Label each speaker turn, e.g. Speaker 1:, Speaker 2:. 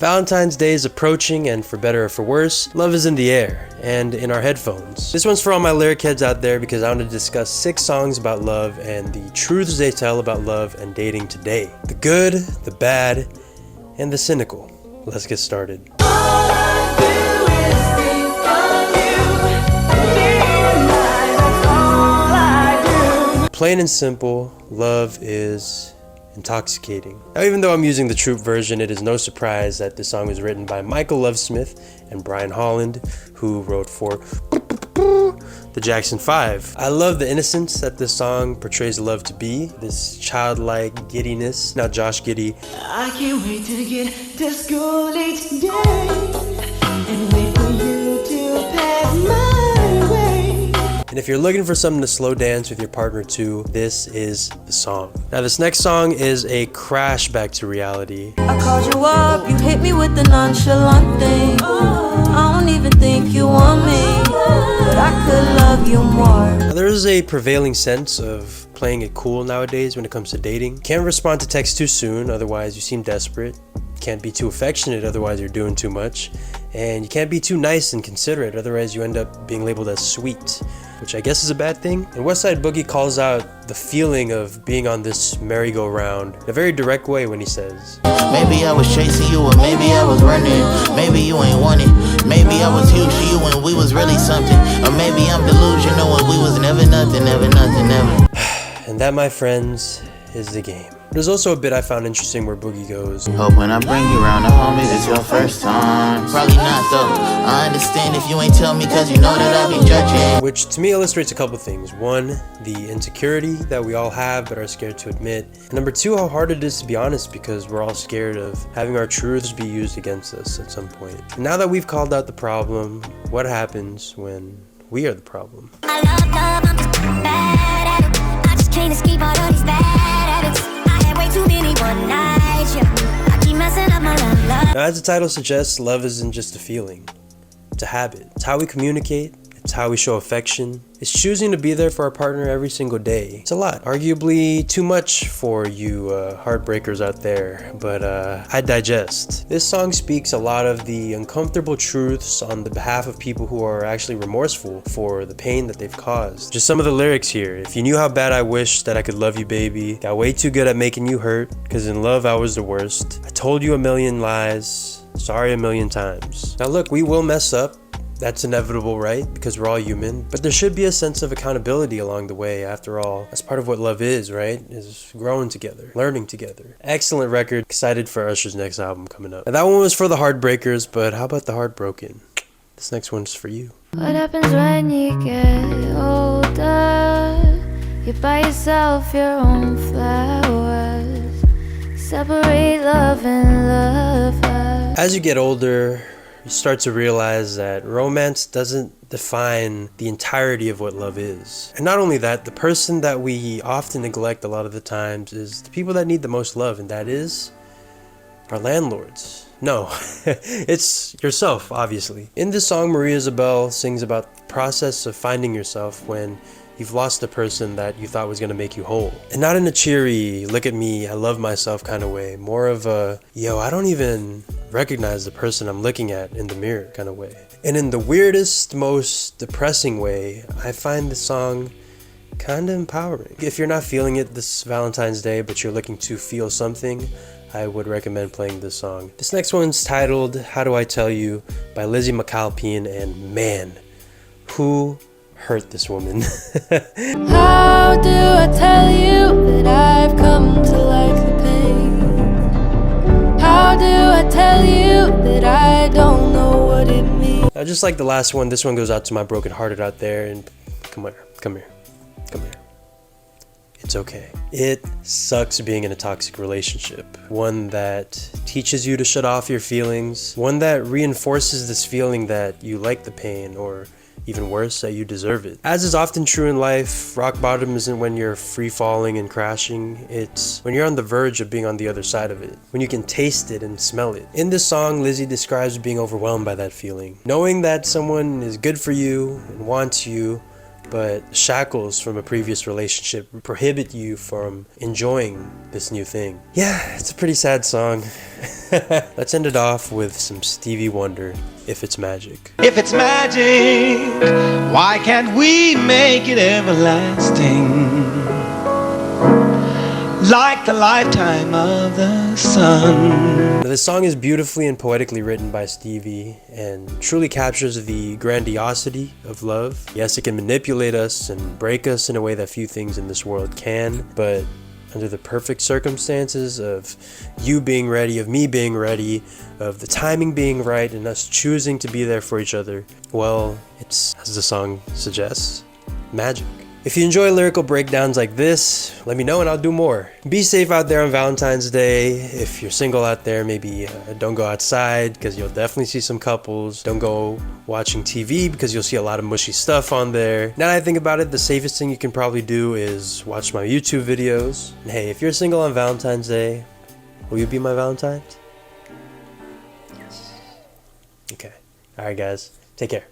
Speaker 1: Valentine's Day is approaching, and for better or for worse, love is in the air and in our headphones. This one's for all my lyric heads out there because I want to discuss 6 songs about love and the truths they tell about love and dating today. The good, the bad, and the cynical. Let's get started. Plain and simple, love is intoxicating. Now, even though I'm using the Troop version, it is no surprise that this song was written by Michael Lovesmith and Brian Holland, who wrote for the Jackson 5. I love the innocence that this song portrays love to be, this childlike giddiness. Now Josh Giddey.
Speaker 2: I can't wait to get to school each day and wait for you to pass my way.
Speaker 1: And if you're looking for something to slow dance with your partner to, this is the song. Now this next song is a crash back to reality.
Speaker 3: I called you up, you hit me with the nonchalant thing. I don't even think you want me, but I could love you more.
Speaker 1: Now, there is a prevailing sense of playing it cool nowadays when it comes to dating. Can't respond to texts too soon, otherwise you seem desperate. Can't be too affectionate, otherwise you're doing too much. And you can't be too nice and considerate, otherwise you end up being labeled as sweet, which I guess is a bad thing. And West Side Boogie calls out the feeling of being on this merry-go-round in a very direct way when he says,
Speaker 4: maybe I was chasing you, or maybe I was running. Maybe you ain't want it. Maybe I was huge to you when we was really something. Or maybe I'm delusional when we was never nothing, never nothing, never.
Speaker 1: And that, my friends, is the game. There's also a bit I found interesting where Boogie goes,
Speaker 4: hope when I bring you around the homies it's your first time. Probably not though. I understand if you ain't tell me cause you know that I be judging.
Speaker 1: which to me illustrates a couple things. One, the insecurity that we all have but are scared to admit. And number 2, how hard it is to be honest because we're all scared of having our truths be used against us at some point. And now that we've called out the problem, what happens when we are the problem?
Speaker 5: I love love, I'm just bad at it. I just can't escape all of these bad habits. I had way too many one nights, yeah. I keep messing up my love.
Speaker 1: Now, as the title suggests, love isn't just a feeling. It's a habit. It's how we communicate. It's how we show affection. It's choosing to be there for our partner every single day. It's a lot. Arguably too much for you heartbreakers out there, but I digest. This song speaks a lot of the uncomfortable truths on the behalf of people who are actually remorseful for the pain that they've caused. Just some of the lyrics here. If you knew how bad I wish that I could love you, baby. Got way too good at making you hurt, cause in love I was the worst. I told you a million lies. Sorry a million times. Now look, we will mess up. That's inevitable, right? Because we're all human. But there should be a sense of accountability along the way. After all, that's part of what love is, right? Is growing together, learning together. Excellent record. Excited for Usher's next album coming up. Now, that one was for the heartbreakers, but how about the heartbroken? This next one's for you.
Speaker 6: What happens when you get older? You buy yourself your own flowers. Separate love and lover.
Speaker 1: As you get older, you start to realize that romance doesn't define the entirety of what love is. And not only that, the person that we often neglect a lot of the times is the people that need the most love, and that is our landlords. No, it's yourself, obviously. In this song, Maria Isabel sings about the process of finding yourself when you've lost the person that you thought was going to make you whole. And not in a cheery, look at me, I love myself kind of way. More of a, yo, I don't even recognize the person I'm looking at in the mirror kind of way. And in the weirdest, most depressing way, I find the song kind of empowering. If you're not feeling it this Valentine's Day, but you're looking to feel something, I would recommend playing this song. This next one's titled How Do I Tell You by Lizzie McAlpine, and man, who hurt this woman?
Speaker 6: How do I tell you that I've come to like the pain? How do I tell you that I don't know what it means?
Speaker 1: Now, just like the last one, this one goes out to my brokenhearted out there, and come here. It's okay. It sucks being in a toxic relationship. One that teaches you to shut off your feelings. One that reinforces this feeling that you like the pain, or even worse, that you deserve it. As is often true in life, rock bottom isn't when you're free falling and crashing. It's when you're on the verge of being on the other side of it. When you can taste it and smell it. In this song, Lizzie describes being overwhelmed by that feeling. Knowing that someone is good for you and wants you, but shackles from a previous relationship prohibit you from enjoying this new thing. Yeah, it's a pretty sad song. Let's end it off with some Stevie Wonder, If It's Magic.
Speaker 7: If it's magic, why can't we make it everlasting? Like the lifetime of the sun.
Speaker 1: Now, this song is beautifully and poetically written by Stevie and truly captures the grandiosity of love. Yes, it can manipulate us and break us in a way that few things in this world can, but under the perfect circumstances of you being ready, of me being ready, of the timing being right, and us choosing to be there for each other, well, it's, as the song suggests, magic. If you enjoy lyrical breakdowns like this, let me know and I'll do more. Be safe out there on Valentine's Day. If you're single out there, maybe don't go outside because you'll definitely see some couples. Don't go watching TV because you'll see a lot of mushy stuff on there. Now that I think about it, the safest thing you can probably do is watch my YouTube videos. And hey, if you're single on Valentine's Day, will you be my Valentine? Yes. Okay. Alright guys, take care.